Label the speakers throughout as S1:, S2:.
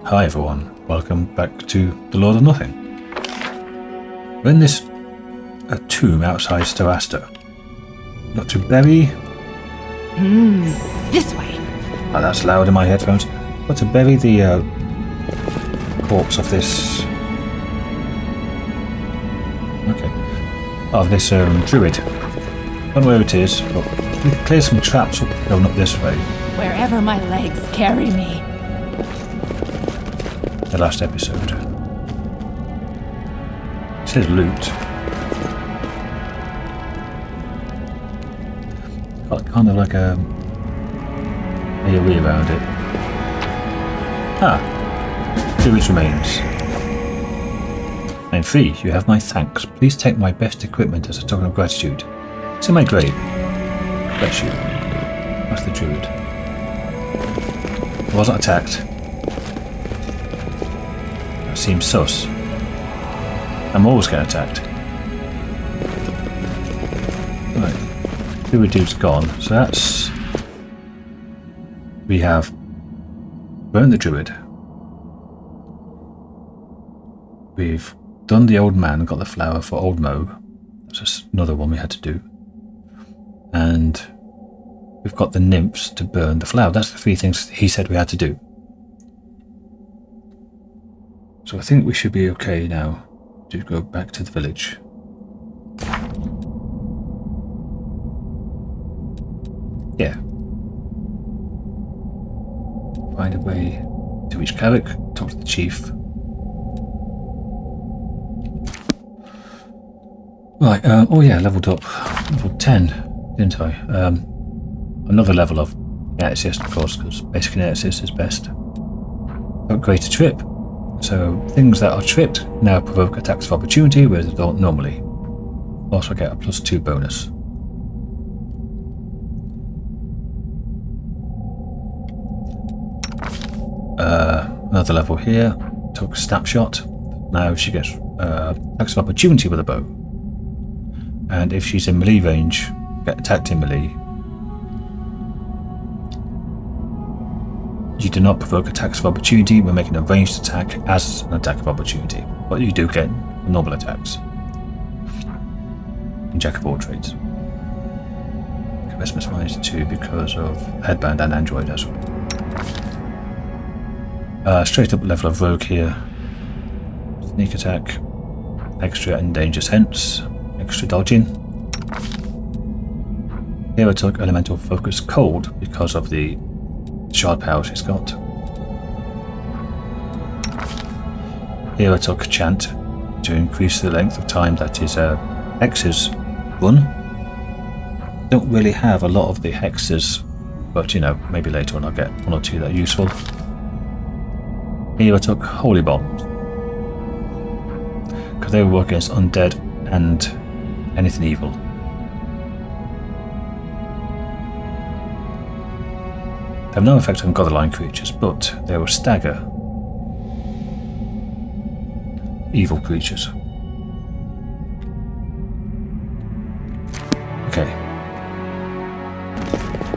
S1: Hi everyone, welcome back to the Lord of Nothing. We're in this tomb outside Storasta. Got to bury...
S2: This way.
S1: Oh, that's loud in my headphones. Got to bury the corpse of this... Okay. Of this druid. Don't know where it is, but we can clear some traps going up this way.
S2: Wherever my legs carry me.
S1: The last episode. It says loot. Got kind of like a AoE around it. Druid's remains. I'm free. You have my thanks. Please take my best equipment as a token of gratitude. It's in my grave. Bless you. That's the druid. I wasn't attacked. That seems sus. I'm always getting attacked. Right. Druid dude's gone. So that's... We have burnt the druid. We've done the old man and got the flower for old Mo. That's just another one we had to do. And we've got the nymphs to burn the flower. That's the three things he said we had to do. So I think we should be okay now to go back to the village. Yeah. Find a way to reach Carrock, talk to the chief. Right, oh yeah, leveled up. Level 10, didn't I? Another level of kinetic assist, of course, because basic kinetic assist is best. Upgrade to trip. So things that are tripped now provoke attacks of opportunity, whereas they don't normally. Also get a +2 bonus. Another level here. Took snapshot. Now she gets attacks of opportunity with a bow. And if she's in melee range, get attacked in melee. You do not provoke attacks of opportunity when making a ranged attack as an attack of opportunity, but you do get normal attacks. And Jack of all trades. Charisma minus 2 because of headband and android as well. Straight up level of rogue here. Sneak attack, extra and danger sense, extra dodging. Here I took elemental focus cold because of the shard powers he's got. Here I took chant to increase the length of time that his hexes run. Don't really have a lot of the hexes, but you know, maybe later on I'll get one or two that are useful. Here I took holy bombs because they work against undead and anything evil. They have no effect on godline creatures, but they will stagger evil creatures. Okay.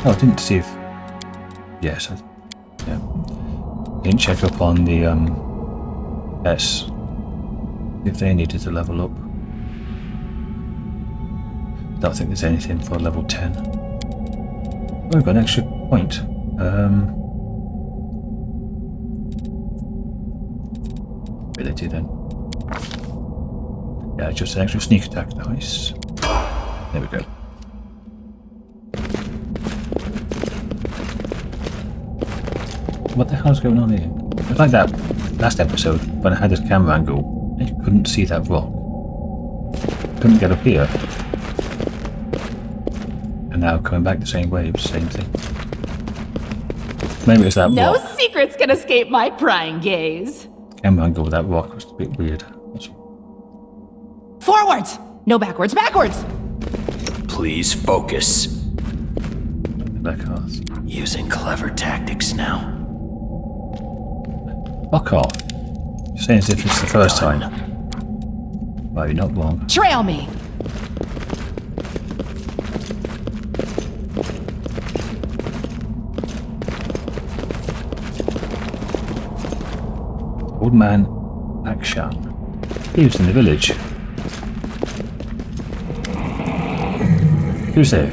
S1: Oh, I didn't see if... Yes, yeah. Didn't check up on the S. If they needed to level up. Don't think there's anything for level 10. Oh, we've got an extra point. Ability then. Yeah, just an extra sneak attack. Nice. There we go. What the hell's going on here? It's like that last episode when I had this camera angle. I couldn't see that rock. Couldn't get up here. And now coming back the same way, same thing. Maybe it's that rock.
S2: No secrets can escape my prying gaze.
S1: Camera angle with that rock was a bit weird.
S2: Forwards! No backwards, backwards!
S3: Please focus.
S1: Rekarth.
S3: Using clever tactics now.
S1: Fuck off. You're saying as if it's the first time. Well, you're not wrong.
S2: Trail me!
S1: Old man Akshan. He was in the village. Who's there?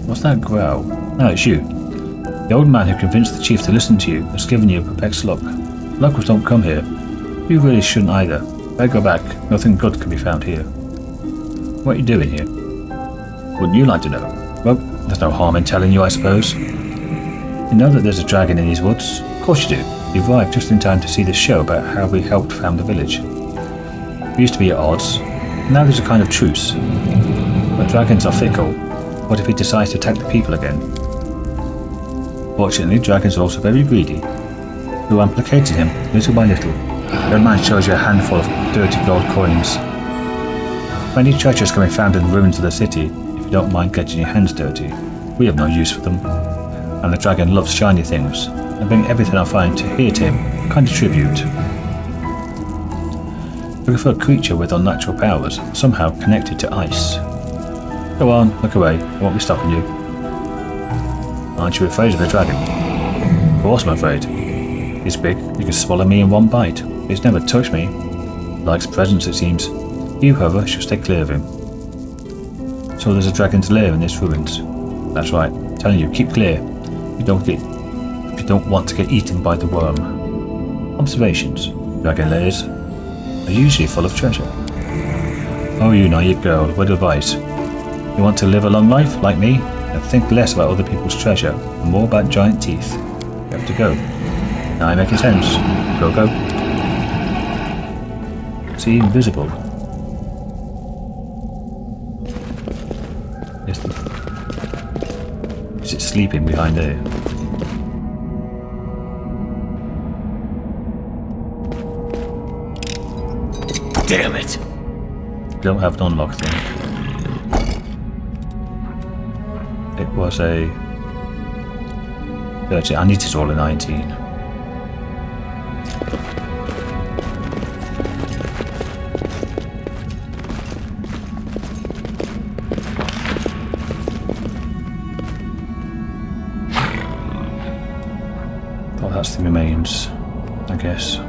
S1: What's that growl? No, it's you. The old man who convinced the chief to listen to you has given you a perplexed look. Locals don't come here. You really shouldn't either. Better go back. Nothing good can be found here. What are you doing here? Wouldn't you like to know? Well, there's no harm in telling you, I suppose. You know that there's a dragon in these woods? Of course you do. You arrived just in time to see this show about how we helped found the village. We used to be at odds. Now there's a kind of truce. But dragons are fickle. What if he decides to attack the people again? Fortunately, dragons are also very greedy. You implicated him, little by little. The man shows you a handful of dirty gold coins. Many treasures can be found in the ruins of the city, if you don't mind getting your hands dirty. We have no use for them. And the dragon loves shiny things. I bring everything I find to here to him, a kind of tribute. Looking for a creature with unnatural powers, somehow connected to ice. Go on, look away, I won't be stopping you. Aren't you afraid of the dragon? Of course I'm afraid. He's big, he can swallow me in one bite. He's never touched me. He likes presents, it seems. You, however, should stay clear of him. So there's a dragon's lair in this ruins. That's right, I'm telling you, keep clear. If you don't want to get eaten by the worm. Observations. Dragon lairs are usually full of treasure. Oh, you naive girl, word of advice. You want to live a long life, like me? Then think less about other people's treasure, and more about giant teeth. You have to go. Now I'm making sense. Go, go. Is he invisible? Is it sleeping behind there?
S3: Damn it!
S1: Don't have an unlock thing. It was a 30. I need to roll a 19. Oh, that's the remains, I guess.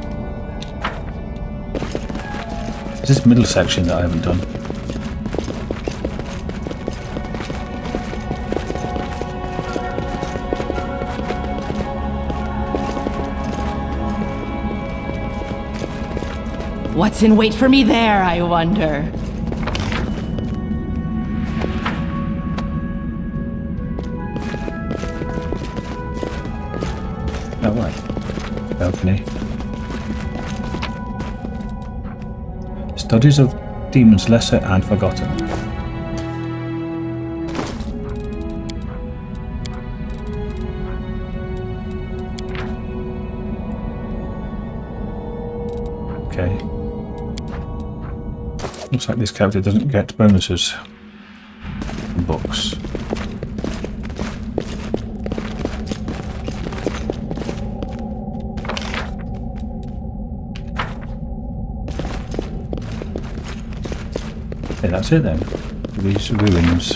S1: It's this middle section that I haven't done.
S2: What's in wait for me there, I wonder?
S1: Oh, right. Balcony. Studies of demons lesser and forgotten. Okay. Looks like this character doesn't get bonuses from books. Okay, that's it then. These ruins.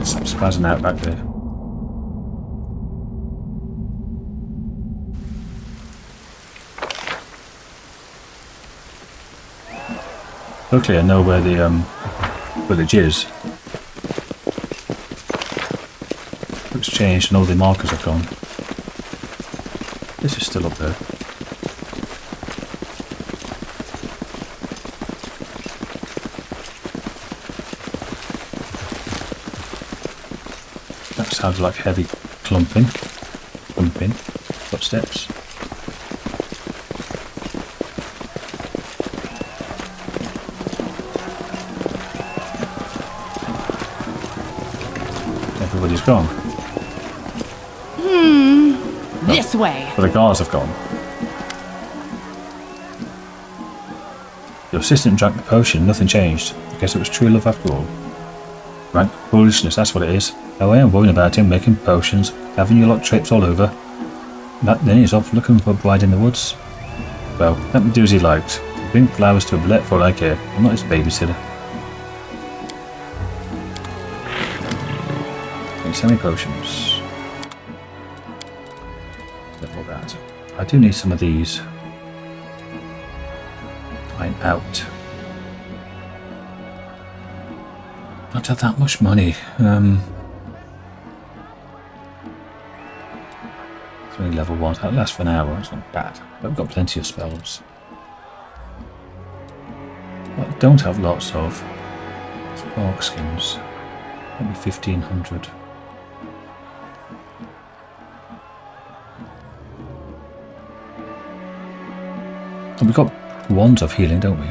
S1: Stop spazzing out back there. Luckily I know where the village is. It's changed and all the markers have gone. This is still up there. That sounds like heavy clumping. Thumping. Footsteps. Everybody's gone.
S2: This way.
S1: But the guards have gone. Your assistant drank the potion, nothing changed. I guess it was true love after all. Rank foolishness, that's what it is. Oh, I am worrying about him making potions, having you lot trips all over. Then he's off looking for a bride in the woods. Well, let me do as he likes. Bring flowers to a billet for all I care. I'm not his babysitter. And semi-potions. Level that. I do need some of these. I'm out. Not have that much money. It's only level 1. That lasts for an hour. It's not bad. But I've got plenty of spells. What I don't have lots of spark skins. Maybe 1,500. And we've got wands of healing, don't we?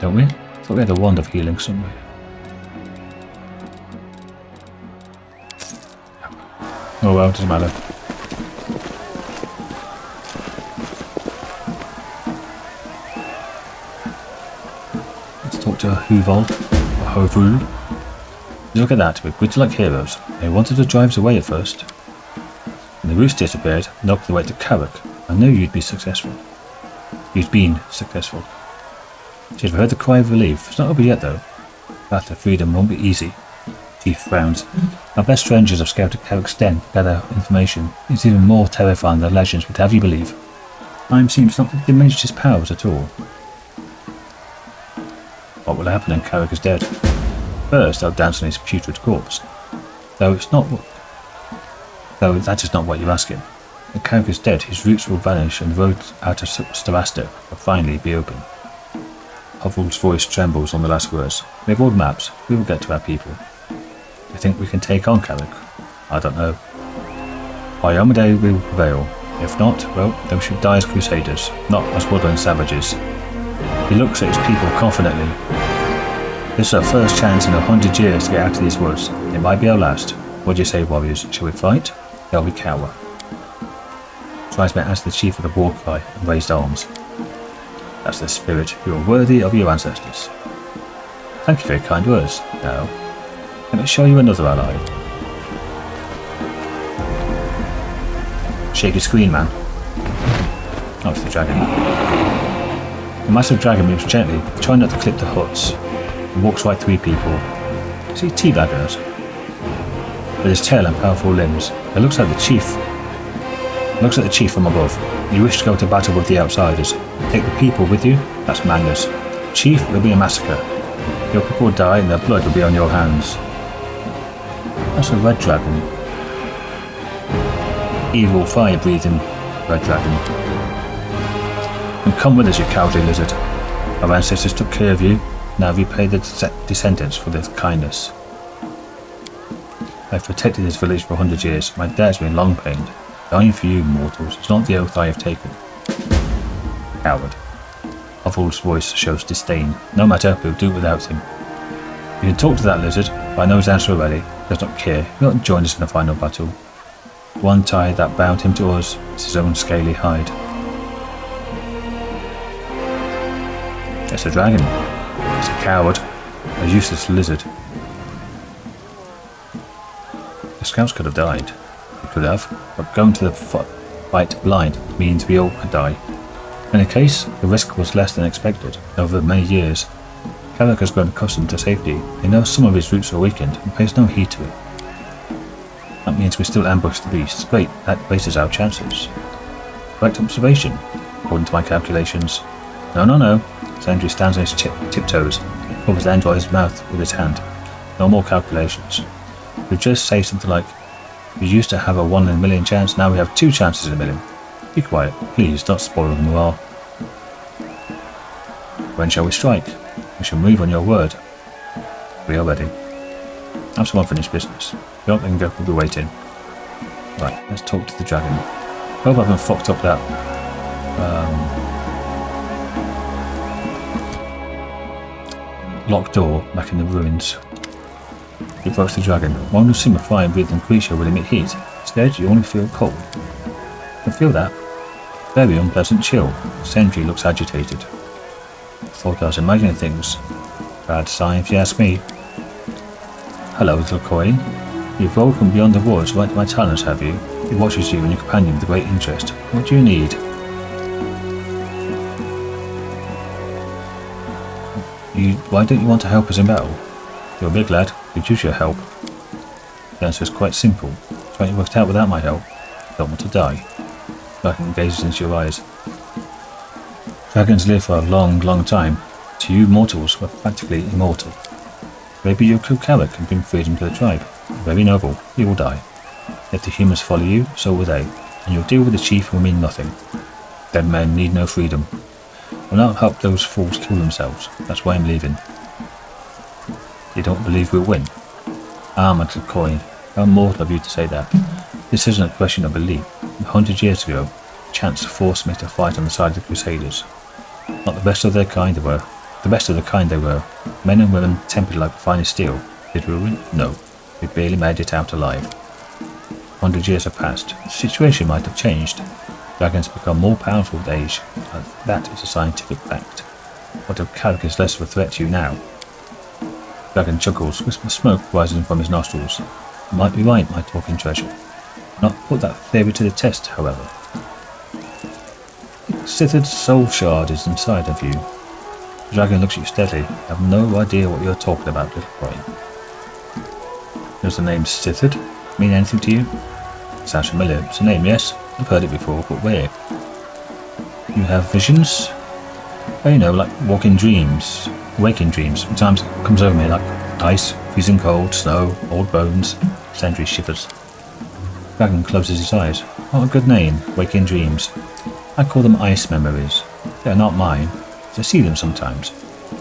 S1: Don't we? I thought we had a wand of healing somewhere. Oh well, doesn't matter. Let's talk to Huvol, or Hovul. Look at that, we're quite like heroes. They wanted to drive us away at first. When the roost disappeared, knocked the way to Carrock. I knew you'd be successful. You'd been successful. She'd heard the cry of relief. It's not over yet though. Path to freedom won't be easy. Chief frowns. Our best strangers have scouted Carrock's den to gather information. It's even more terrifying than legends would have you believe. Time seems not to diminish his powers at all. What will happen when Carrock is dead? First, I'll dance on his putrid corpse. Though that is not what you're asking. When Carrock is dead, his roots will vanish and the road out of Storasta will finally be open. Hovul's voice trembles on the last words. We have all maps. We will get to our people. You think we can take on Carrock? I don't know. By Armaday we will prevail. If not, well, then we should die as crusaders, not as woodland savages. He looks at his people confidently. This is our first chance in 100 years to get out of these woods. It might be our last. What do you say, warriors? Shall we fight? Shall we cower? Tribesmen answered the chief with a war cry and raised arms. That's the spirit. You are worthy of your ancestors. Thank you for your kind words. Now, let me show you another ally. Shake your screen, man. Oh, it's the dragon. The massive dragon moves gently, trying not to clip the huts. He walks right through people. Is he teabagging us? With his tail and powerful limbs, it looks like the chief. From above. You wish to go to battle with the outsiders. Take the people with you? That's madness. Chief, will be a massacre. Your people will die and their blood will be on your hands. That's a red dragon. Evil, fire-breathing red dragon. And come with us, you cowardly lizard. Our ancestors took care of you. Now repay the descendants for their kindness. I've protected this village for 100 years. My dad has been long pained. Dying for you, mortals, is not the oath I have taken. Coward. Hovul's voice shows disdain. No matter, we'll do it without him. You can talk to that lizard, but I know his answer already. He does not care. He will not join us in the final battle. One tie that bound him to us is his own scaly hide. It's a dragon. It's a coward. A useless lizard. The scouts could have died. We could have, but going to the fight blind means we all could die. In any case, the risk was less than expected. Over many years, Carrock has grown accustomed to safety. He knows some of his roots are weakened and pays no heed to it. That means we still ambush the beasts. Great, that raises our chances. Correct observation, according to my calculations. No. Sendri stands on his tiptoes and covers the android's mouth with his hand. No more calculations. We just say something like, we used to have a 1 in a million chance, now we have 2 chances in a million. Be quiet, please, don't spoil the morale. When shall we strike? We shall move on your word. We are ready. Have some unfinished business. Don't let go, we'll be waiting. Right, let's talk to the dragon. Hope I haven't fucked up that. Locked door back in the ruins. You approach the dragon. One will seem a fire-breathing creature will emit heat. Instead, you only feel cold. You can feel that. Very unpleasant chill. Sendri looks agitated. Thought I was imagining things. Bad sign if you ask me. Hello, little coin. You've rolled from beyond the woods right to my talents, have you? He watches you and your companion with great interest. What do you need? Why don't you want to help us in battle? You're a big lad. Could use your help. The answer is quite simple. Try to work it out without my help. Don't want to die. Dragon gazes into your eyes. Dragons live for a long, long time. To you mortals, we're practically immortal. Maybe you'll kill Carrock and bring freedom to the tribe. Very noble. You will die. If the humans follow you, so will they. And you'll deal with the chief who will mean nothing. Dead men need no freedom. I'll not help those fools kill themselves. That's why I'm leaving. You don't believe we'll win? Ah, my little coin. How mortal of you to say that. This isn't a question of belief. 100 years ago, chance forced me to fight on the side of the Crusaders. Not the best of their kind they were. The best of the kind they were. Men and women tempered like refined steel. Did we win? No. We barely made it out alive. 100 years have passed. The situation might have changed. Dragons become more powerful with age. And that is a scientific fact. What if Carrock is less of a threat to you now? Dragon chuckles, wisp of smoke rising from his nostrils. You might be right, my talking treasure. Not put that theory to the test, however. The Sithid soul shard is inside of you. The dragon looks at you steadily. I have no idea what you're talking about, little boy. Does the name Sithid mean anything to you? Sounds familiar. It's a name, yes. I've heard it before, but where? You have visions? Oh, you know, like waking dreams. Sometimes it comes over me like ice, freezing cold, snow, old bones. Sendri shivers. Dragon closes his eyes. What a good name, waking dreams. I call them ice memories. They are not mine. I see them sometimes.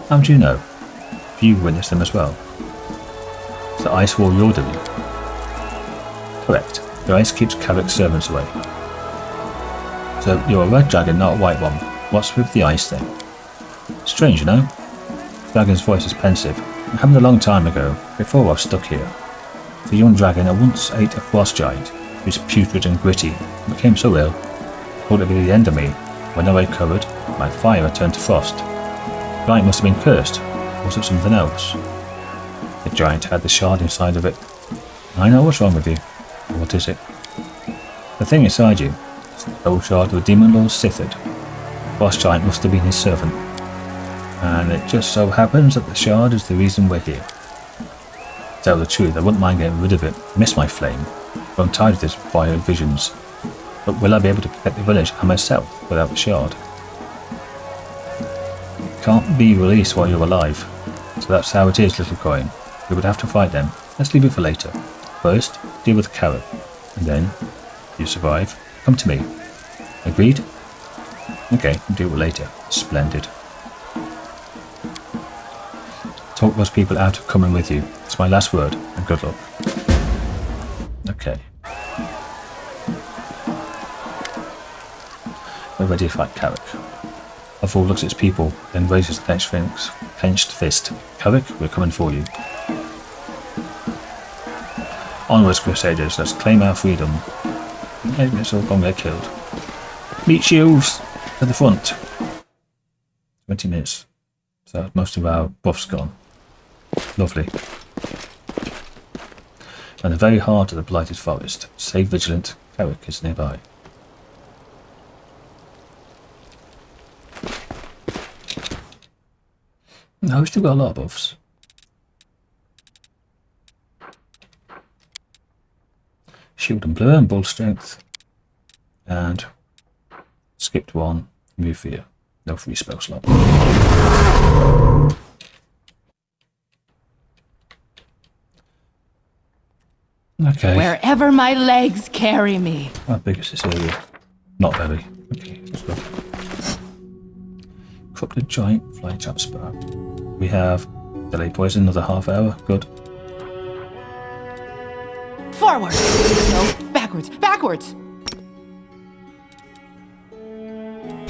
S1: How do you know? Have you witnessed them as well? It's the ice wall you're doing. Correct. The ice keeps Carrock's servants away. So you're a red dragon, not a white one. What's with the ice then? Strange, you know? The dragon's voice is pensive. It happened a long time ago, before I was stuck here. The young dragon I once ate a frost giant, who was putrid and gritty, and became so ill. Thought it would be the end of me. When I recovered, my fire turned to frost. The giant must have been cursed, or was it something else? The giant had the shard inside of it. I know what's wrong with you. What is it? The thing inside you is the soul shard of the demon lord Sithid. The frost giant must have been his servant. And it just so happens that the shard is the reason we're here. To tell the truth, I wouldn't mind getting rid of it. I miss my flame. I'm tired of this fire of visions. But will I be able to protect the village and myself without the shard? It can't be released while you're alive. So that's how it is, little coin. We would have to fight them. Let's leave it for later. First, deal with Carrock. And then, if you survive, come to me. Agreed? Okay, we'll do it later. Splendid. Talk those people out of coming with you. It's my last word, and good luck. Okay. We're ready to fight Carrock. Avul looks at its people, then raises the clenched fist. Carrock, we're coming for you. Onwards, Crusaders, let's claim our freedom. Maybe it's all gonna get killed. Meat shields to the front. 20 minutes. So most of our buff's gone. Lovely. And the very heart of the blighted forest. Stay vigilant, Carrock is nearby. No, we've still got a lot of buffs. Shield and blur and bull strength. And skipped one, remove fear. No free spell slot. Okay.
S2: Wherever my legs carry me.
S1: How big is this area? Not very. Okay, let's go. Corrupted giant fly trap spur. We have delay poison, another half hour. Good.
S2: Forward! No, backwards, backwards!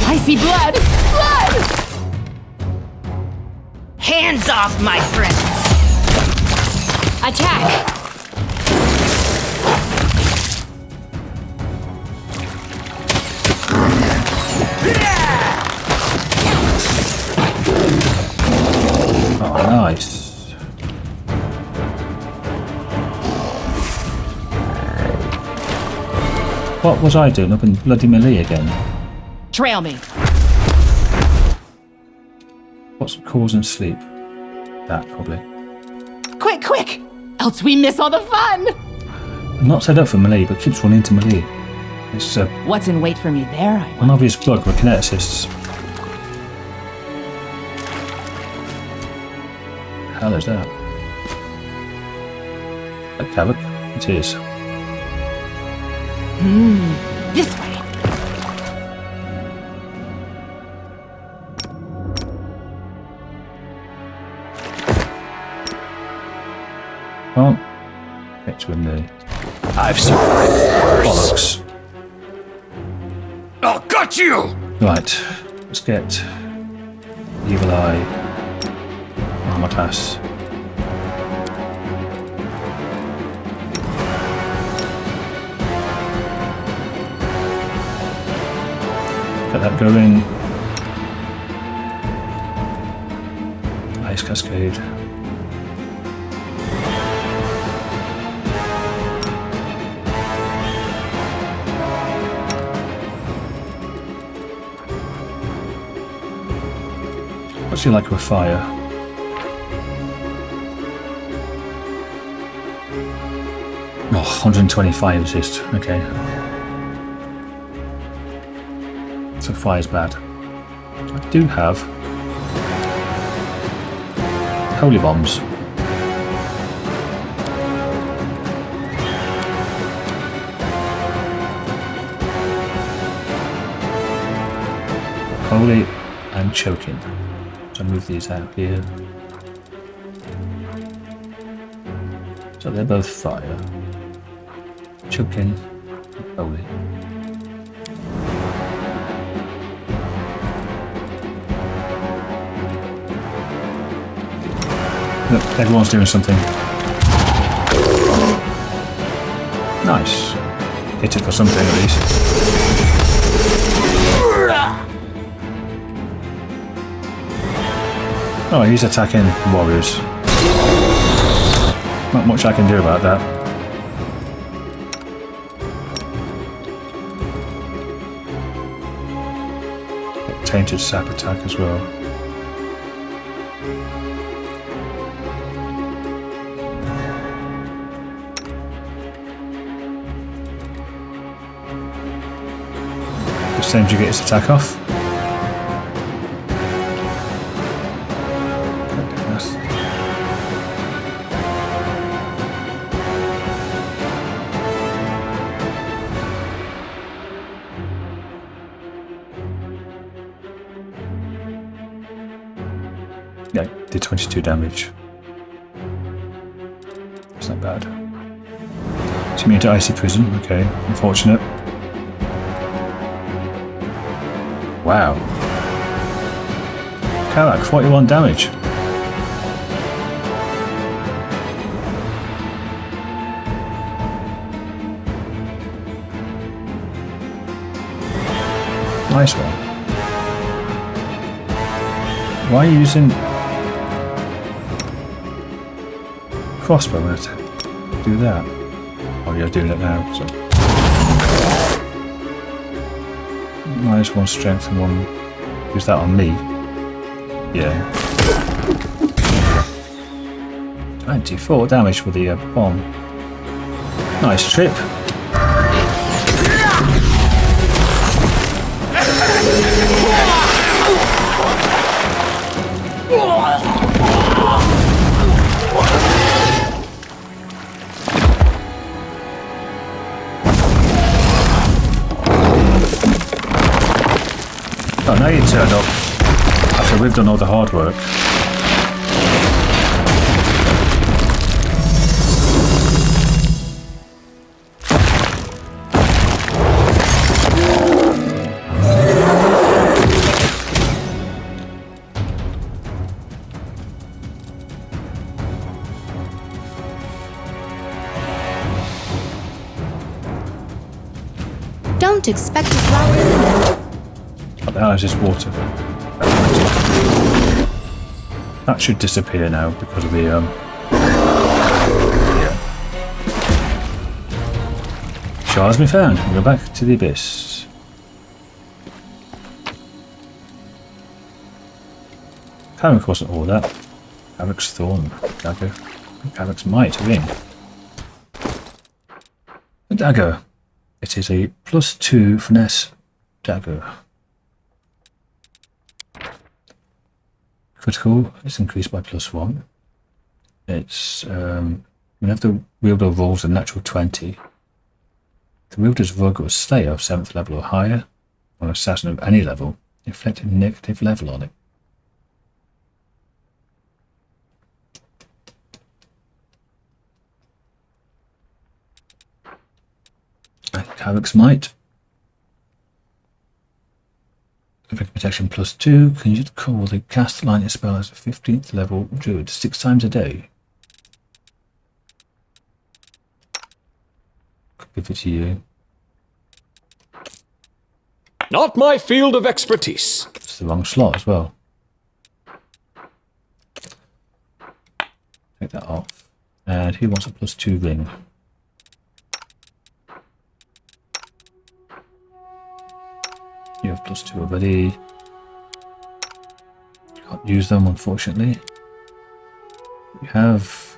S2: I see blood! Blood!
S4: Hands off, my friend!
S2: Attack!
S1: Oh, nice. What was I doing up in bloody melee again?
S2: Trail me.
S1: What's causing sleep? that, probably.
S2: Quick, quick! Else we miss all the fun!
S1: I'm not set up for melee, but keeps running into melee. It's
S2: What's in wait for me there, I
S1: an
S2: wonder?
S1: obvious plug with kineticists. Hell is that? A Carrock? It is.
S2: This way.
S1: Well, get to him there.
S3: I've survived worse.
S1: Bollocks.
S3: I'll gut you!
S1: Right, let's get Evil Eye armor class. Get that going. Ice Cascade. What's he like with fire? Oh, 125 resist. Okay. So fire's bad. I do have holy bombs. Holy and choking. So move these out here. So they're both fire. Choking, holy. Look, everyone's doing something. Nice. Hit it for something at least. Oh, he's attacking warriors. Not much I can do about that. Tainted sap attack as well. Just time to get his attack off. Yeah, did 22 damage. It's not bad. It's immune to icy prison. Okay, unfortunate. Wow. Carrock, 41 damage. Nice one. Why are you using crossbow to do that? Oh, you're doing it now, so. -1 strength and 1. Use that on me. Yeah. 24 damage with the bomb. Nice trip. Oh, now you turned up after we've done all the hard work.
S5: Don't expect a flower in the middle.
S1: What the hell is this water? That should disappear now because of the yeah. Shard has been found. We'll go back to the abyss. Carrock wasn't all that. Carrock's Thorn dagger. Carrock's Might ring. A dagger. It is a +2 finesse dagger. Critical is increased by +1. It's whenever the wielder rolls a natural 20, the wielder's rogue or slayer of 7th level or higher, or an assassin of any level, inflict a negative level on it. Carrock's Might. Protection +2. Can you call the cast lightning spell as a 15th level druid 6 times a day? Could give it to you.
S3: Not my field of expertise.
S1: It's the wrong slot as well. Take that off. And who wants a +2 ring? You have +2 already. Can't use them, unfortunately. You have...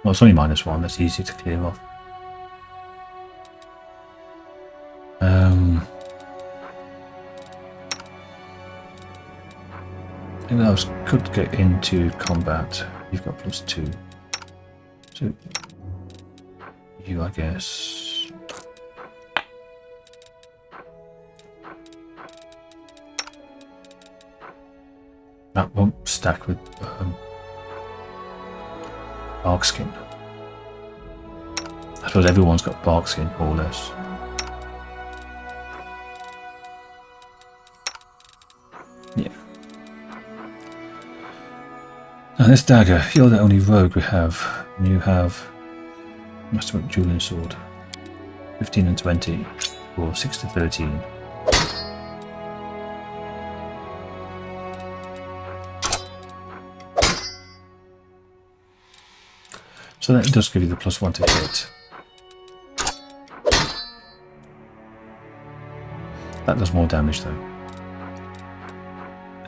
S1: well, it's only -1. That's easy to clear off. Anyone else could get into combat. You've got +2. So, you, I guess... that won't stack with bark skin. I suppose everyone's got bark skin, more or less. Yeah. Now this dagger, you're the only rogue we have. And you have Masterwork Dueling Sword. 15 and 20, or 6 to 13. So that does give you the +1 to hit. That does more damage though.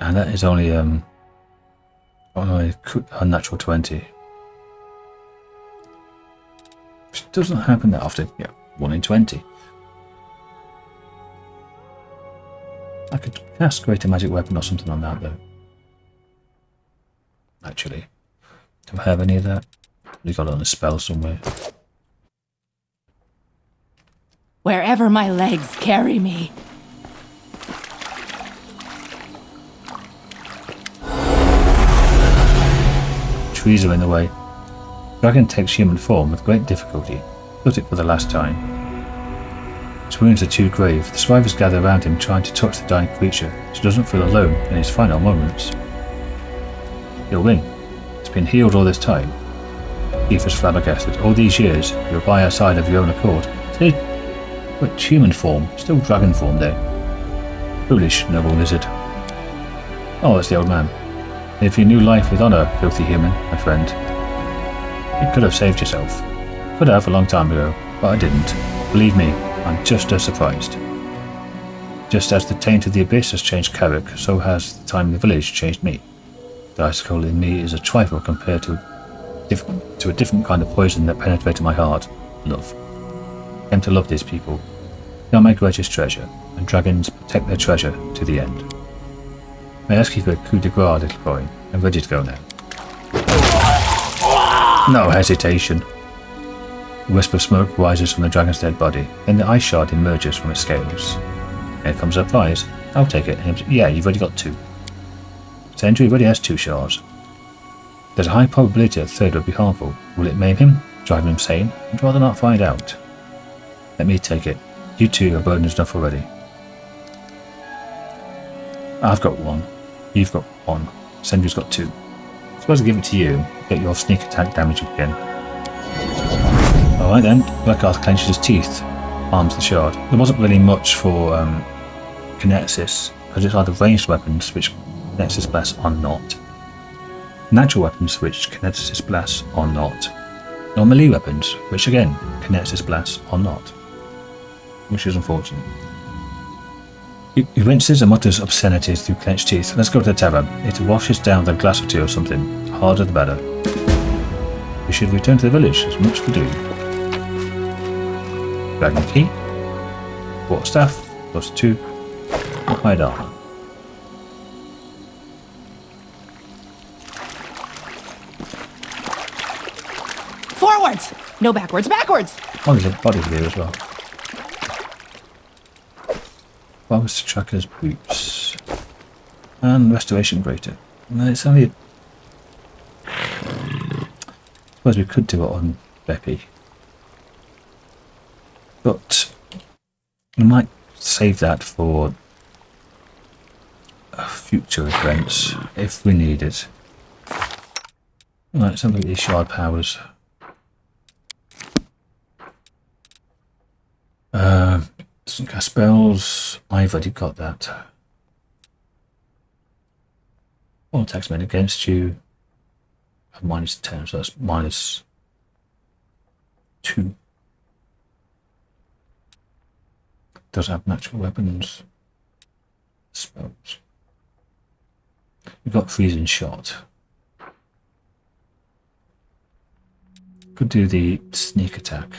S1: And that is only a natural 20. Which doesn't happen that often. Yeah, 1 in 20. I could cast Greater Magic Weapon or something on that though. Actually. Do I have any of that? We got it on a spell somewhere.
S2: Wherever my legs carry me.
S1: Trees are in the way. Dragon takes human form with great difficulty. Does it for the last time. His wounds are too grave. The survivors gather around him trying to touch the dying creature, so he doesn't feel alone in his final moments. He'll win. It's been healed all this time. Keith was flabbergasted. All these years, you were by our side of your own accord. But human form, still dragon form there. Foolish, noble lizard. Oh, it's the old man. Live your new life with honour, filthy human, my friend. You could have saved yourself. Could have a long time ago, but I didn't. Believe me, I'm just as surprised. Just as the taint of the abyss has changed Carrock, so has the time in the village changed me. The icicle in me is a trifle compared to a different kind of poison that penetrated my heart. Love. I came to love these people. They are my greatest treasure, and dragons protect their treasure to the end. May I ask you for a coup de grace, little boy? I'm ready to go now. No hesitation. A wisp of smoke rises from the dragon's dead body, then the ice shard emerges from its scales. Here comes our prize. I'll take it. Yeah, you've already got 2. Sendri already has 2 shards. There's a high probability a third would be harmful. Will it maim him? Drive him insane? I'd rather not find out. Let me take it. You two are burdened enough already. I've got 1. You've got 1. Sendri's got 2. I suppose I'll give it to you. Get your sneak attack damage again. Alright then. Rekarth clenches his teeth. Arms the shard. There wasn't really much for kinesis, because it's either ranged weapons, which kinesis blasts are not. Natural weapons which kinesis blasts are not. Or melee weapons, which again, kinesis blasts are not. Which is unfortunate. He winces and mutters obscenities through clenched teeth. Let's go to the tavern. It washes down the glass or 2 or something. harder the better. We should return to the village. There's much to do. Dragon key. Water staff. +2. Hide armor.
S2: Forwards! No backwards, backwards!
S1: Oh, there's a body here as well. Forest Tracker's boots. And Restoration Grater. No, it's only... I suppose we could do it on Beppy. But we might save that for future events if we need it. Right, let's have a look at these shard powers. Doesn't cast spells. I've already got that. All attacks made against you are -10, so that's -2. Does have natural weapons. Spells. We've got freezing shot. Could do the sneak attack.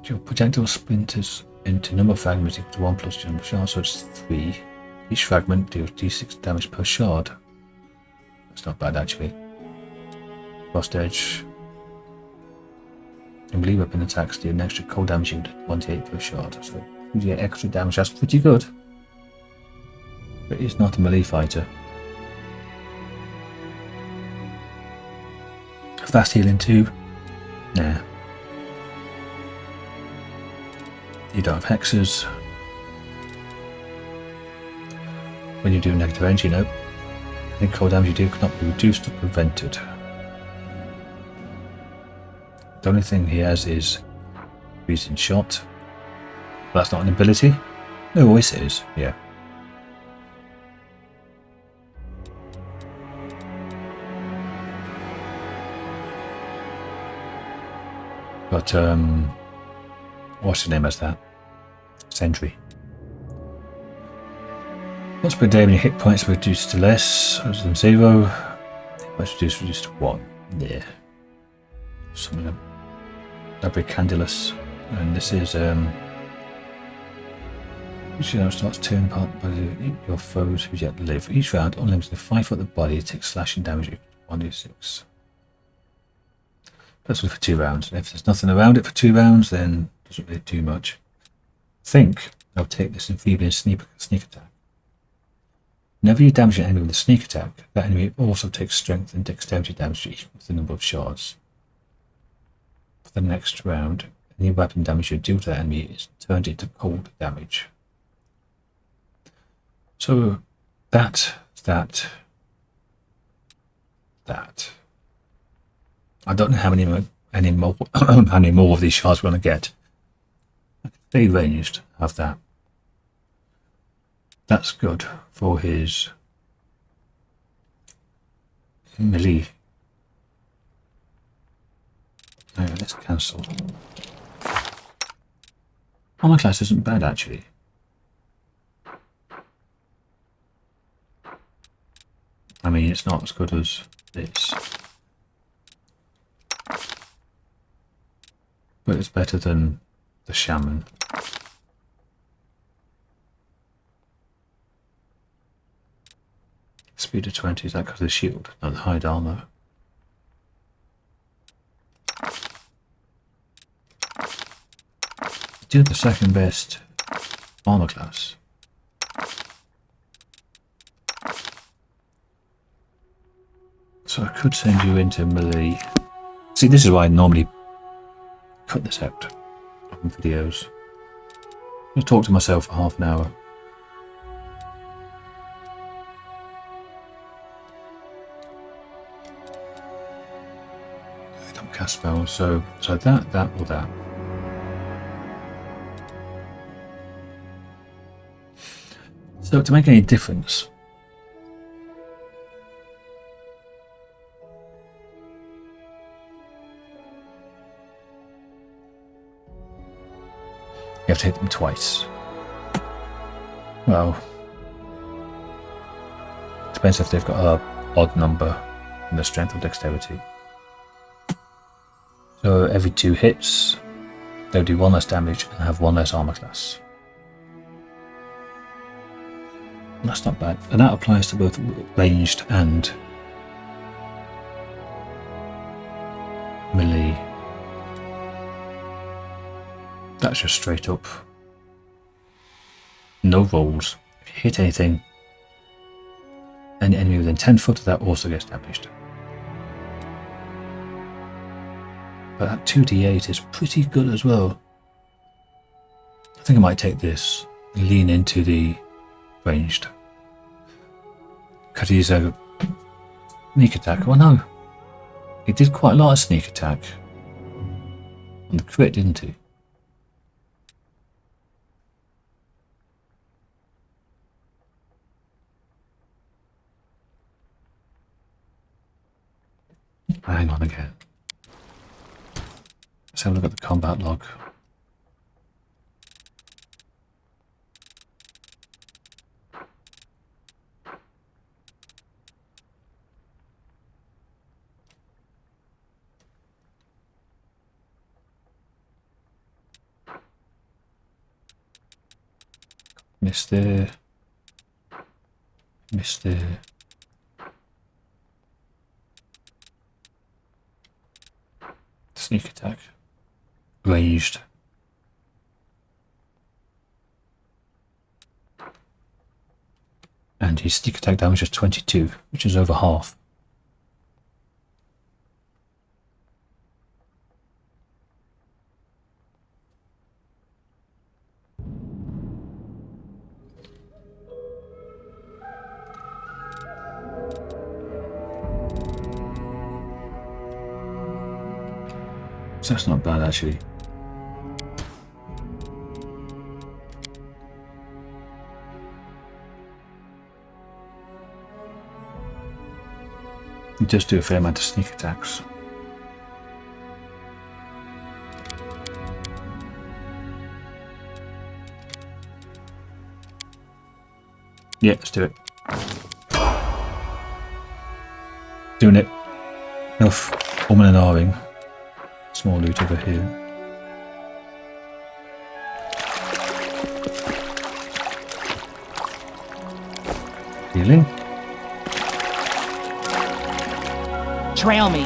S1: Your projectile splinters into number of fragments equal to 1 plus your number of shards, so it's 3. Each fragment deals d6 damage per shard. That's not bad actually. Frost Edge. And melee weapon attacks deal an extra cold damage unit 1d8 per shard. So you get extra damage, that's pretty good. But he's not a melee fighter. Fast healing too? Nah. You don't have hexes. When you do negative energy, no. Any cold damage you do cannot be reduced or prevented. The only thing he has is freezing shot. But that's not an ability. No, it is, yeah. But what's the name as that? Sendri. Once per day when your hit points are reduced to less, other than 0, hit points reduced to 1. Yeah. Something a bit candulous. And this is each round starts tearing apart by your foes who yet live. Each round, unlimited 5 foot the body takes slashing damage equal to 1d6. That's for 2 rounds. And if there's nothing around it for 2 rounds, then it doesn't really do much. I think I'll take this enfeebling sneak attack. Whenever you damage an enemy with a sneak attack, that enemy also takes strength and dexterity damage equal to the number of shards. For the next round, any weapon damage you deal to that enemy is turned into cold damage. So that. I don't know how many more of these shards we're going to get. I can stay ranged, have that. That's good for his melee. Anyway, let's cancel. Armor class isn't bad actually. I mean, it's not as good as this. But it's better than the shaman. Speed of 20, is that because of the shield, not the hide armor? Do the second best armor class. So I could send you into melee. See, this is why I normally cut this out on videos. I'll talk to myself for half an hour. I don't cast spells, so that or that. So to make any difference, you have to hit them twice. Well, Depends if they've got a odd number in their strength or dexterity. So every 2 hits, they'll do 1 less damage and have 1 less armor class. That's not bad. And that applies to both ranged and melee. That's just straight up. No rolls. If you hit anything, any enemy within 10 foot of that also gets damaged. But that 2d8 is pretty good as well. I think I might take this and lean into the ranged. Could use a sneak attack. Well, no. He did quite a lot of sneak attack. On the crit, didn't he? Hang on again. Let's have a look at the combat log. Missed there. Missed there. Sneak attack. Ranged. And his sneak attack damage is 22, which is over half. So that's not bad actually. He does do a fair amount of sneak attacks. Yeah, let's do it. Doing it. Enough. Woman and ahhing. Small loot over here. Healing.
S2: Trail me.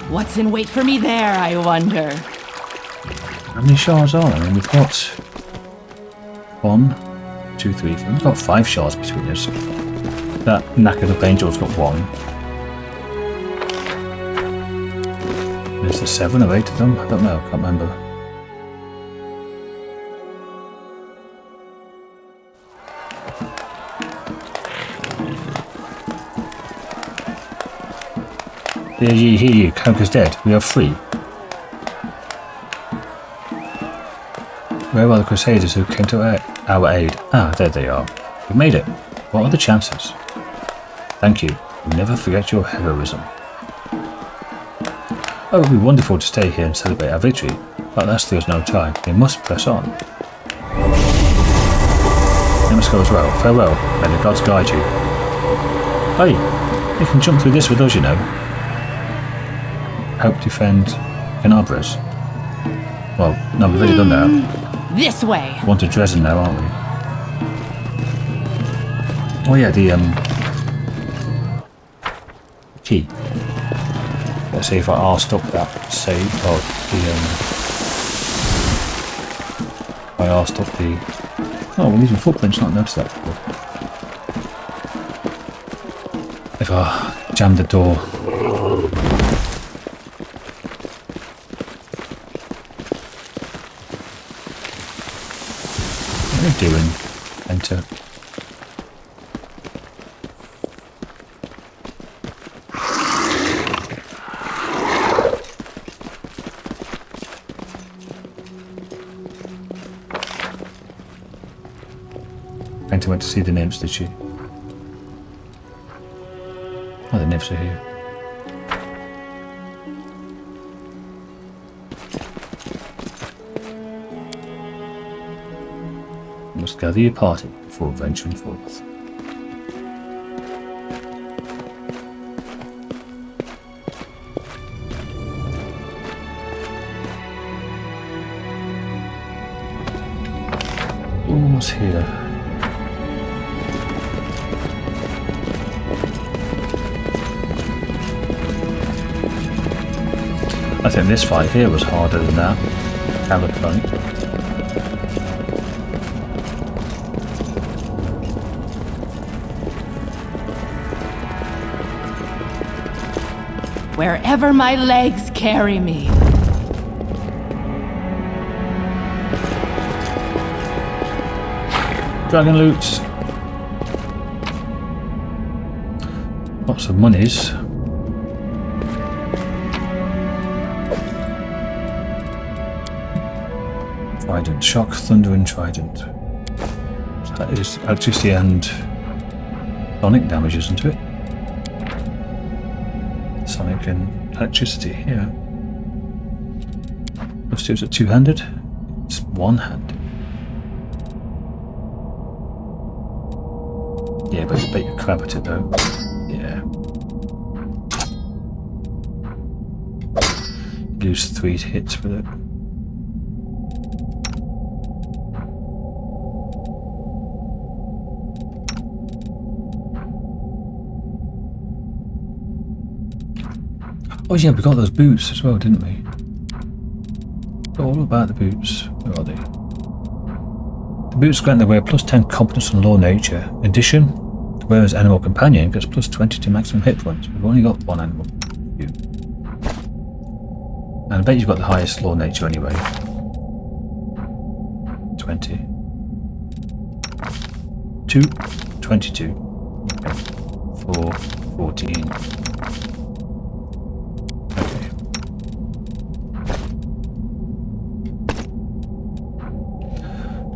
S2: What's in wait for me there, I wonder?
S1: How many shards are there? I mean, we've got 1, 2, 3, 4. We've got 5 shards between us. That knackered up angel's got 1. Is there 7 or 8 of them? I don't know, I can't remember. Hear ye, hear ye, Carrock is dead. We are free. Where are the crusaders who came to our aid? Ah, there they are. We made it. What are the chances? Thank you. We'll never forget your heroism. Oh, it would be wonderful to stay here and celebrate our victory, but that's there's no time. We must press on. You must go as well. Farewell. May the gods guide you. Hey, you can jump through this with us, you know. Help defend Canabras. Well, no, we've already done that.
S2: This way.
S1: We're on to Dresden now, aren't we? Oh yeah, the key. Let's see if I asked up that save or the I asked up the. Oh, we're leaving footprints. Not noticed that before. If I jam the door. What are you doing? Enter. Enter went to see the nymphs, did she? magnificent here. You must gather your party before venturing forth. Almost here. I think this fight here was harder than that Carrock fight.
S2: Wherever my legs carry me.
S1: Dragon loots. Lots of monies. Trident. Shock, thunder and trident. So that is electricity and sonic damage, isn't it? Sonic and electricity here. Plus 2 is it two-handed? It's one-handed. Yeah, but you bet your crap at it though. Yeah. Lose 3 hits with it. Oh yeah, we got those boots as well, didn't we? All about the boots. Where are they? The boots grant the wearer plus 10 competence and law nature. In addition, the wearer's animal companion gets plus 20 to maximum hit points. We've only got one animal. And I bet you've got the highest law nature anyway. 20. 2. 22. Okay. 4. 14.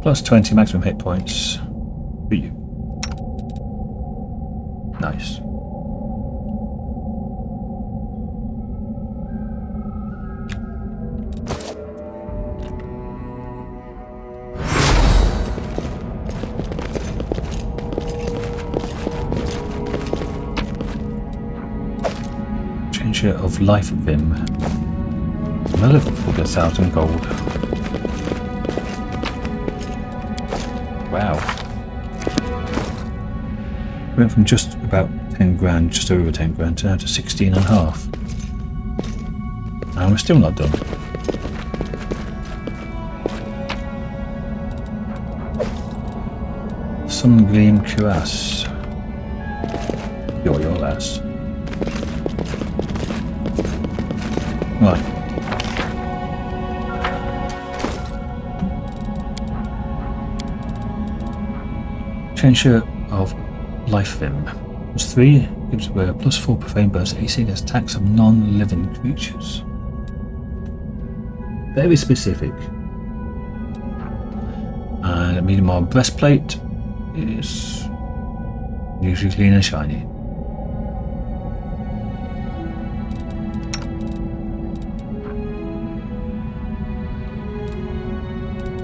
S1: Plus 20 maximum hit points for you. Nice. Changer of Life Vim. Another 1,000 gold. Wow. Went from just about 10 grand, just over 10 grand, to now to 16 and a half. And we're still not done. Sun Gleam Cuirass. You're your ass. Right. Changer of Life Vim. Plus 3 gives away a plus 4 profane burst AC against attacks of non-living creatures. Very specific. And a medium armor breastplate is usually clean and shiny.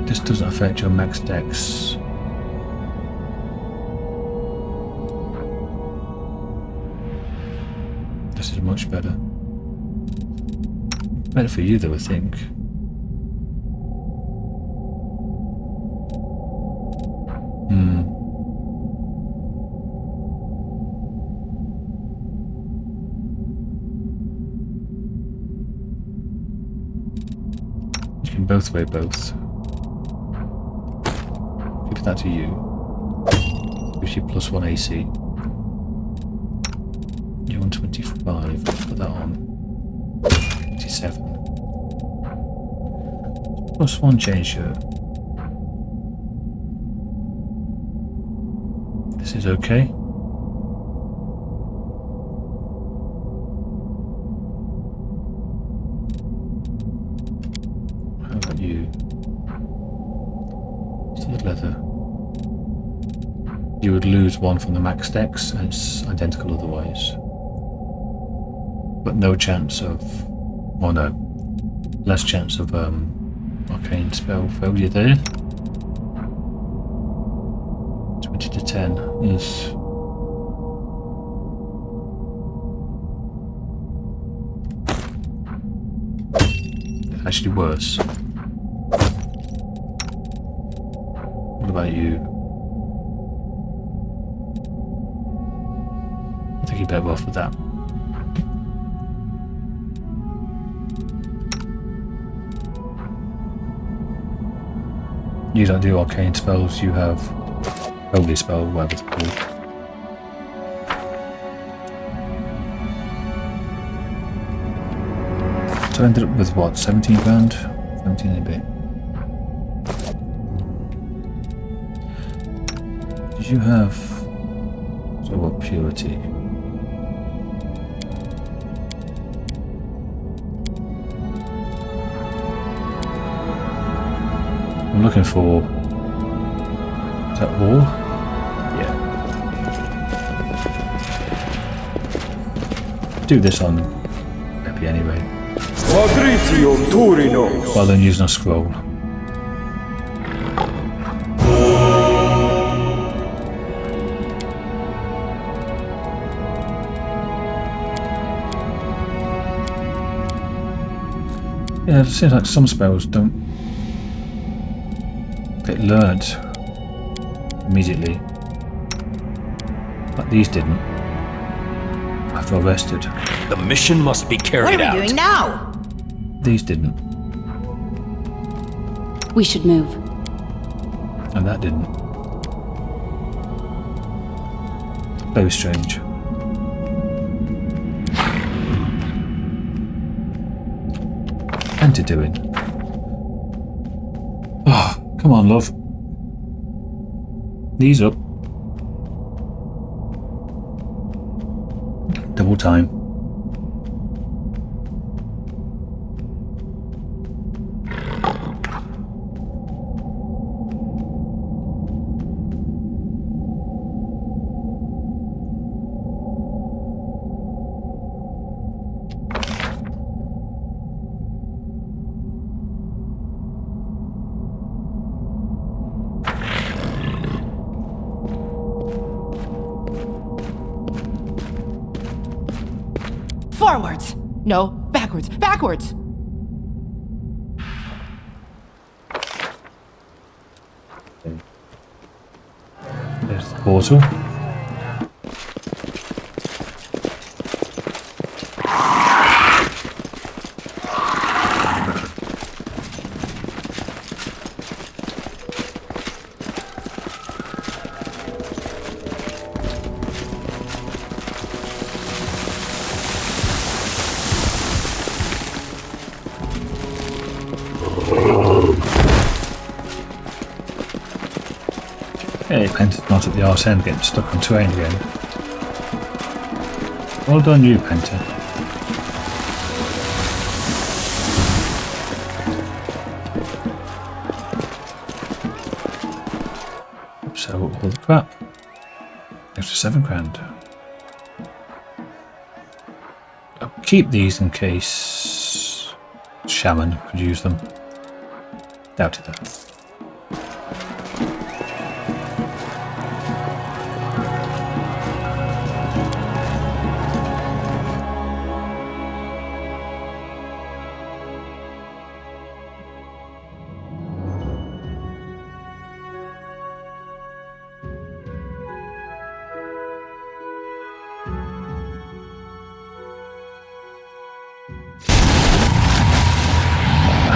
S1: This doesn't affect your max dex. This is much better. Better for you though, I think. You can both weigh both. Give that to you. Gives you plus 1 AC. You're on 25. Put that on. 87. Plus 1 chain shirt. This is okay. How about you? Solid leather. You would lose 1 from the max dex, and it's identical otherwise. but no chance of, or no, less chance of arcane spell failure there. 20 to 10 is actually worse. What about you? I think you're better off with that. You don't do arcane spells, you have holy spell, whatever it's called. So I ended up with what, 17 grand? 17 and a bit. Did you have, so what, purity? I'm looking for, is that all? Yeah. Do this on Epi anyway. Rather than using a scroll. Yeah, it seems like some spells don't get learned immediately, but these didn't after I rested.
S3: The mission must be carried out.
S4: What are we doing now?
S1: These didn't,
S5: We should move.
S1: and that didn't. Very strange. Plenty doing. Oh, come on, love. Knees up. Double time.
S2: Forwards! No, backwards, backwards!
S1: There's the portal. Hey, Penta's not at the arse end getting stuck on terrain again. Well done you, Penta. So, all the crap. Extra 7 grand. I'll keep these in case Shaman could use them. Doubted that.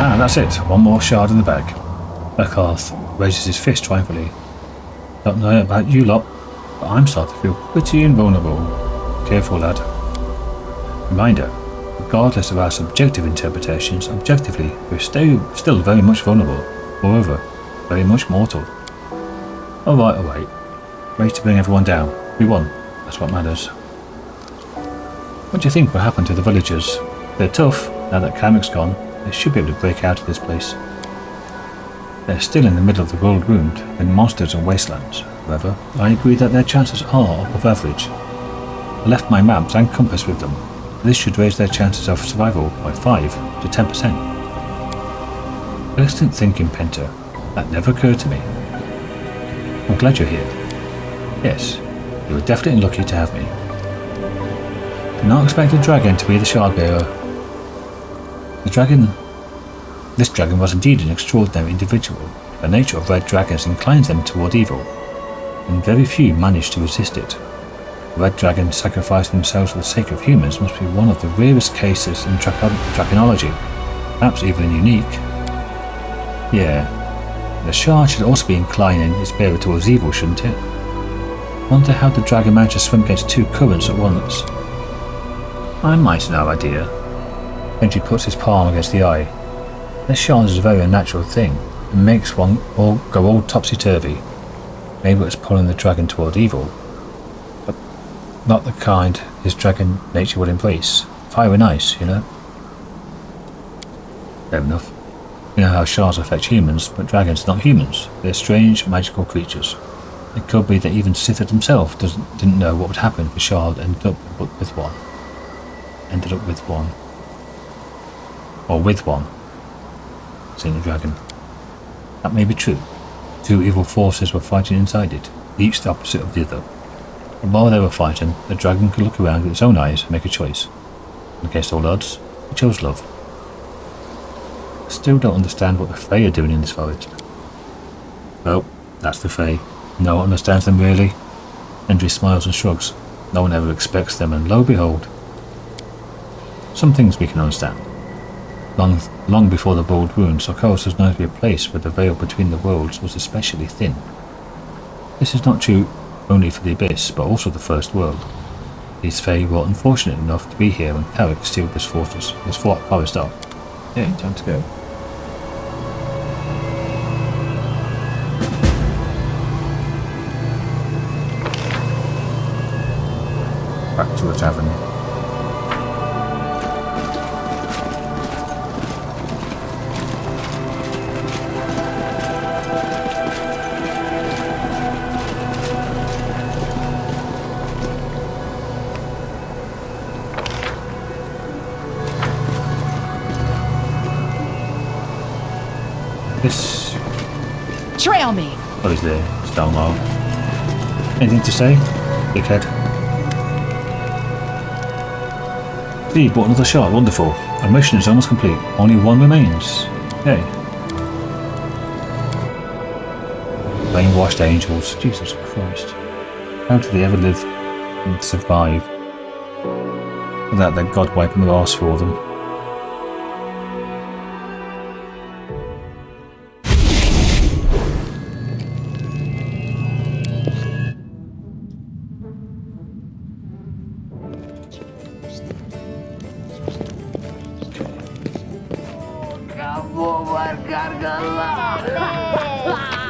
S1: Ah, that's it. One more shard in the bag. Rekarth raises his fist triumphantly. Don't know about you lot, but I'm starting to feel pretty invulnerable. Careful, lad. Reminder, regardless of our subjective interpretations, objectively, we're still very much vulnerable. Moreover, very much mortal. Alright. Ready to bring everyone down. We won. That's what matters. What do you think will happen to the villagers? They're tough, now that Carrock's gone. They should be able to break out of this place. They're still in the middle of the world wound, in monsters and wastelands. However, I agree that their chances are above average. I left my maps and compass with them. This should raise their chances of survival by 5 to 10%. Excellent thinking, Penta. That never occurred to me. I'm glad you're here. Yes, you were definitely lucky to have me. Do not expect a dragon to be the shard bearer. This dragon was indeed an extraordinary individual. The nature of red dragons inclines them toward evil, and very few manage to resist it. Red dragons sacrificing themselves for the sake of humans must be one of the rarest cases in draconology, perhaps even unique. Yeah, the shard should also be inclining its bearer towards evil, shouldn't it? Wonder how the dragon managed to swim against 2 currents at once. I might have no idea. Benji puts his palm against the eye. This shard is a very unnatural thing, and makes one go all topsy-turvy. Maybe it's pulling the dragon toward evil, but not the kind his dragon nature would embrace. Fire and ice, you know? Fair enough. You know how shards affect humans, but dragons are not humans. They're strange, magical creatures. It could be that even Sithar himself didn't know what would happen if a shard ended up with one. Or with one. Saying the dragon. That may be true. 2 evil forces were fighting inside it, each the opposite of the other. And while they were fighting, the dragon could look around with its own eyes and make a choice. And against all odds, it chose love. I still don't understand what the Fae are doing in this forest. Well, that's the Fae. No one understands them really. Sendri smiles and shrugs. No one ever expects them, and lo and behold. Some things we can understand. Long before the Bold Wound, Sarkoros was known to be a place where the veil between the worlds was especially thin. This is not true only for the Abyss, but also the First World. These Fae were unfortunate enough to be here when Carrock sealed this forest off. Yeah, time to go. Back to the tavern. This...
S2: Trail me!
S1: What is there? Stonewall. Anything to say? Dickhead. You bought another shot, wonderful. Our mission is almost complete. Only 1 remains. Hey. Brainwashed angels. Jesus Christ. How did they ever live and survive without their god wiping their arse for them?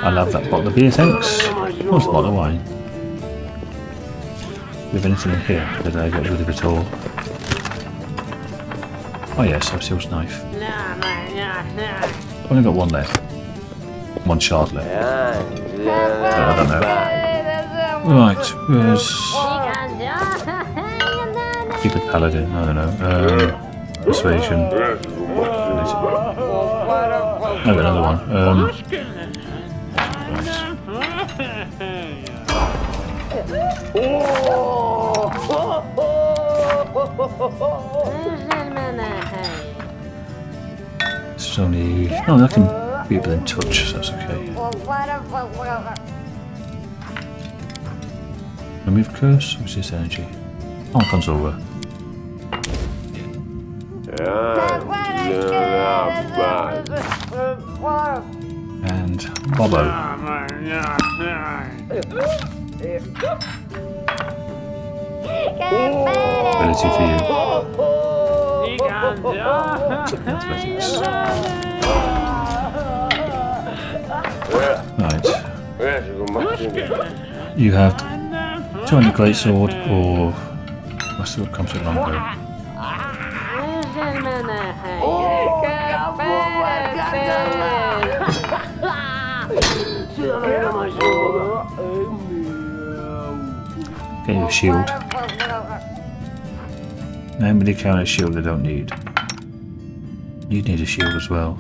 S1: I love that bottle of beer, thanks. What's the bottle of wine? Do we have anything in here? Did I get rid of it all? Oh yes, Abseal's knife. Only got 1 left. 1 shard left. I don't know. Right, where's... Stupid paladin, I don't know. Persuasion. I've got another one. This is only... No, that can be within touch, so that's okay. Remove curse, which is energy. Oh, comes over. And Bobo. Ability for you. Athletics. Right. You have 200 greatsword or Westwood comes with longbow. Get your shield. Nobody carry a shield they don't need. You need a shield as well.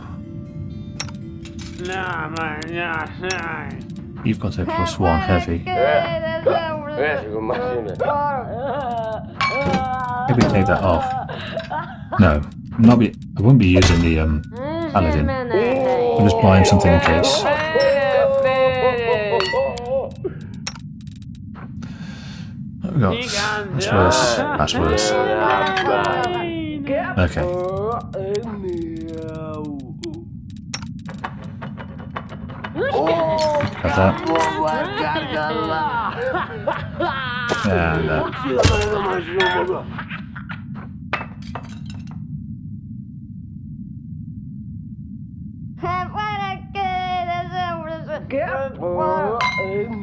S1: You've got a +1 heavy. Maybe take that off. No, I won't be using the paladin. I'm just buying something in case. What have we got? That's worse. That's worse. Okay. Have that. And that.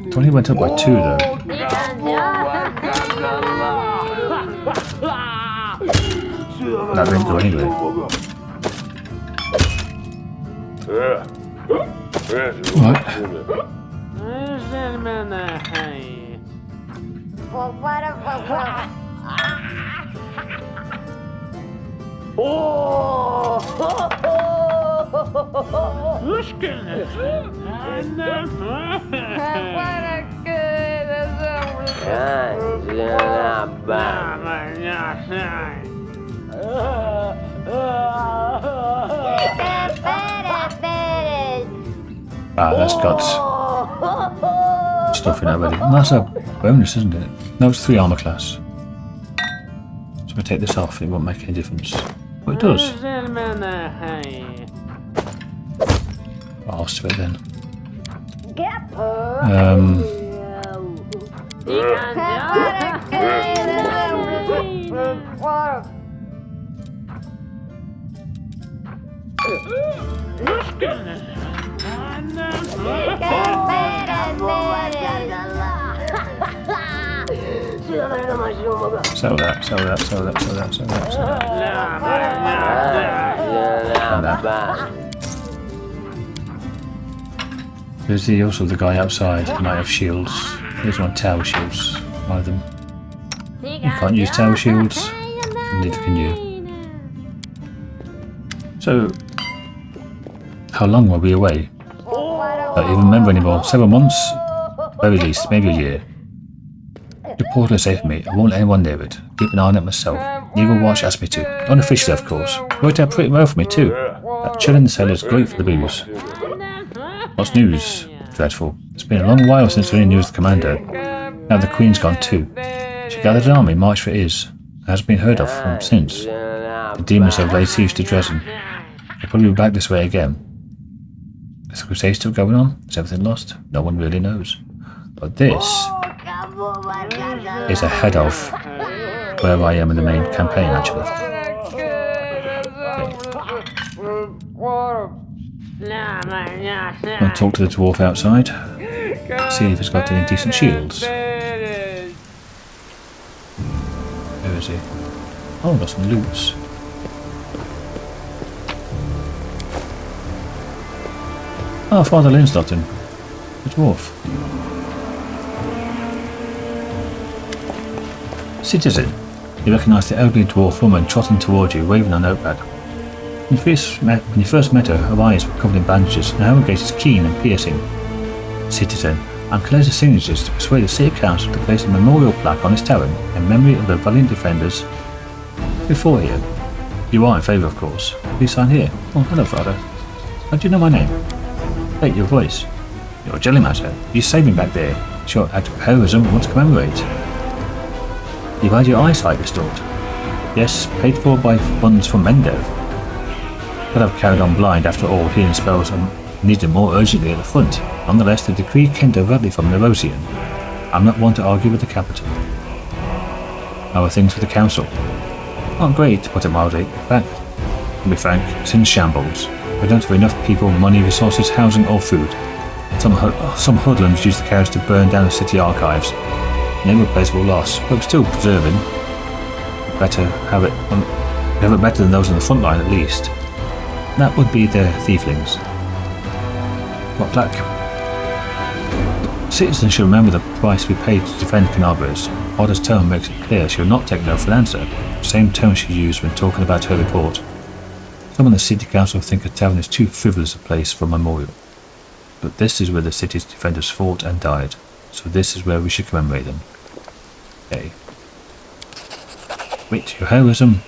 S1: It only went up by 2 though. That didn't go anywhere. What? Ah, that's got stuff in it already. And that's a bonus, isn't it? No, it's 3 armor class. So if I take this off, it won't make any difference. But it does. I'll do it then. Sell that. And that. There's also the guy outside who might have shields. Here's one tower shields. One of them. You can't use tower shields. Neither can you. So, how long were we away? I don't even remember anymore. 7 months? Very least, maybe a year. The portal is safe for me. I won't let anyone near it. Keep an eye on it myself. Neither Watch asked me to. Unofficially, of course. Worked out pretty well for me, too. That chill in the cell is great for the booze. What's news? Dreadful. It's been a long while since any news of the commander. Now the Queen's gone, too. She gathered an army, marched for Iz, and hasn't been heard of from since. The demons have laid siege to Dresden. They'll probably be back this way again. Is the crusade still going on? Is everything lost? No one really knows. But this is ahead of where I am in the main campaign, actually. I'll talk to the dwarf outside. See if he's got any decent shields. Where is he? Oh, got some loots. Oh, Father Linstotten, the dwarf. Citizen, you recognise the elderly dwarf woman trotting towards you, waving her notepad. When you first met her, her eyes were covered in bandages, and her gaze is keen and piercing. Citizen, I'm collecting signatures to persuade the City Council to place a memorial plaque on this tower in memory of the valiant defenders before here. You are in favour, of course. Please sign here. Oh, hello, Father. How do you know my name? Hey, your voice. You're a jelly matter. You saved me back there. Short act of heroism I want to commemorate. You've had your eyesight restored. Yes, paid for by funds from Mendev. Could have carried on blind after all, healing spells are needed more urgently at the front. Nonetheless, the decree came directly from Nerosian. I'm not one to argue with the capital. How are things with the council? Not great, to put it mildly. In fact, to be frank, it's in shambles. We don't have enough people, money, resources, housing or food. Some hoodlums use the carriage to burn down the city archives. An irreplaceable loss, but we're still preserving. Better have it better than those on the front line at least. That would be the thieflings. What plaque? Citizens should remember the price we paid to defend Canabras. Order's tone makes it clear she will not take no for an answer. same tone she used when talking about her report. Some in the city council think a tavern is too frivolous a place for a memorial. But this is where the city's defenders fought and died, so this is where we should commemorate them. Okay. Wait, your heroism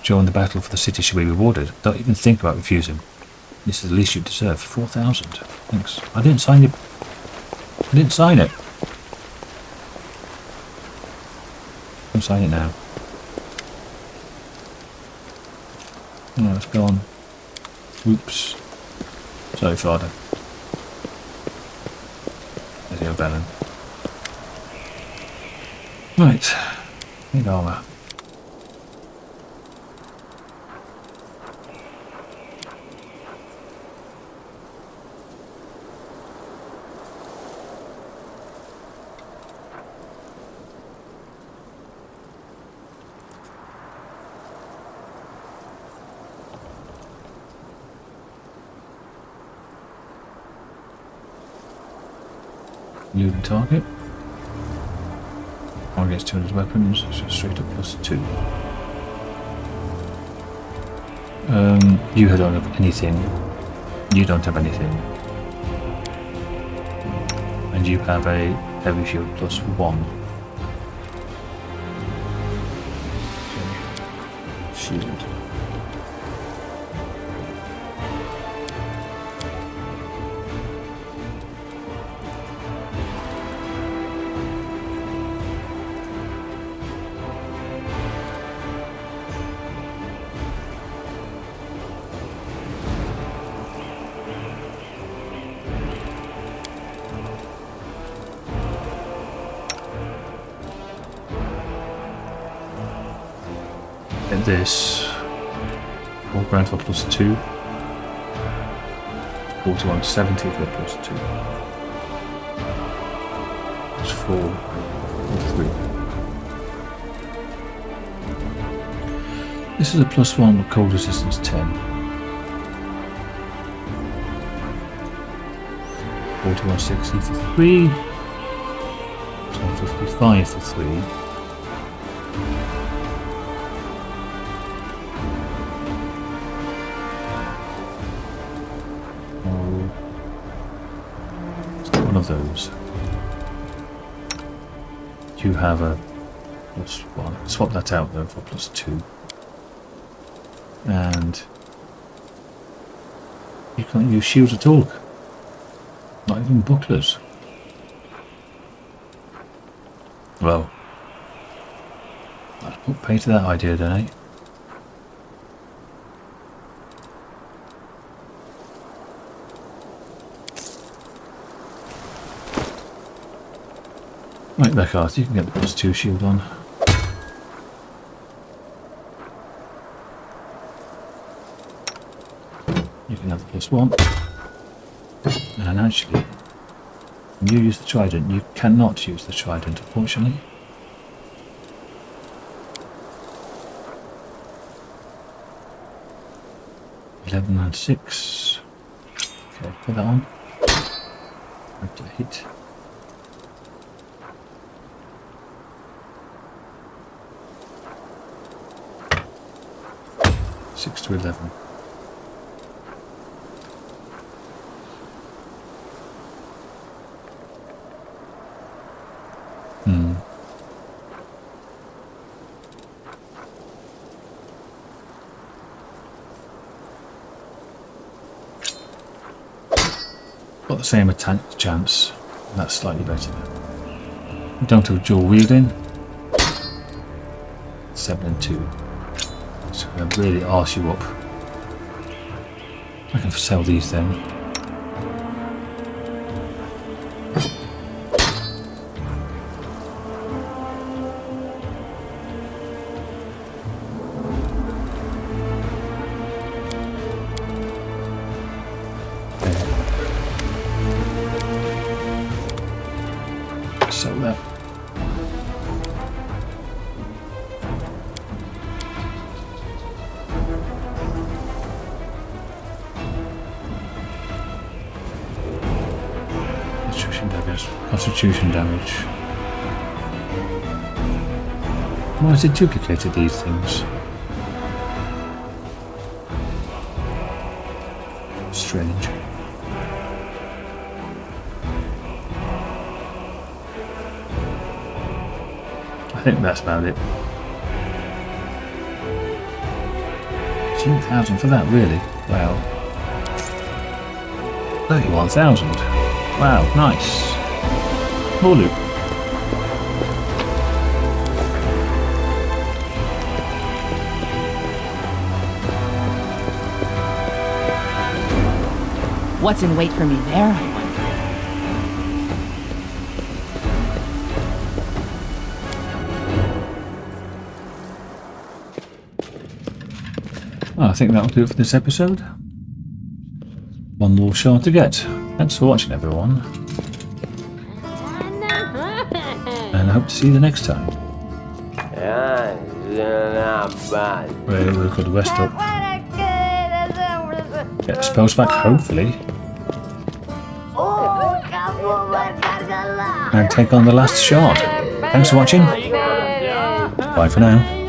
S1: during the battle for the city should be rewarded. Don't even think about refusing. This is the least you deserve. 4,000. Thanks. I didn't sign it. I didn't sign it. I'll sign it now. Oh, it's gone. Oops. Sorry, Father. There's your Bellin. Right. Need armour. Looting target. Target's 200 weapons, so straight up +2. You don't have anything. You don't have anything. And you have a heavy shield +1. Okay. Shield. Get this. 4 grand for +2. 4170 for +2. It's 4 or 3. This is a +1 with cold resistance 10. 4160 for 3. 1055 for 3. Of those. You have a +1. Swap that out though for +2. And you can't use shields at all. Not even bucklers. Well, let's put pay to that idea, don't I? Right, Rekarth, you can get the +2 shield on. You can have the +1. And actually, when you use the trident, you cannot use the trident, unfortunately. $11 and 6. Okay, put that on. Right to hit. Six to 11. Got the same attack chance. That's slightly better. You don't have dual wielding. 7 and 2. So I'm going to really arse you up. I can sell these then. Sell that. Constitution damage. Why has it duplicated these things? Strange. I think that's about it. 2,000 for that, really? Wow. 31,000. Wow, nice. More loot.
S2: What's in wait for me there, I wonder?
S1: Well, I think that'll do it for this episode. One more shard to get. Thanks for watching, everyone. And I hope to see you the next time. We've got to rest up. Get the spells back, hopefully. And take on the last shard. Thanks for watching. Bye for now.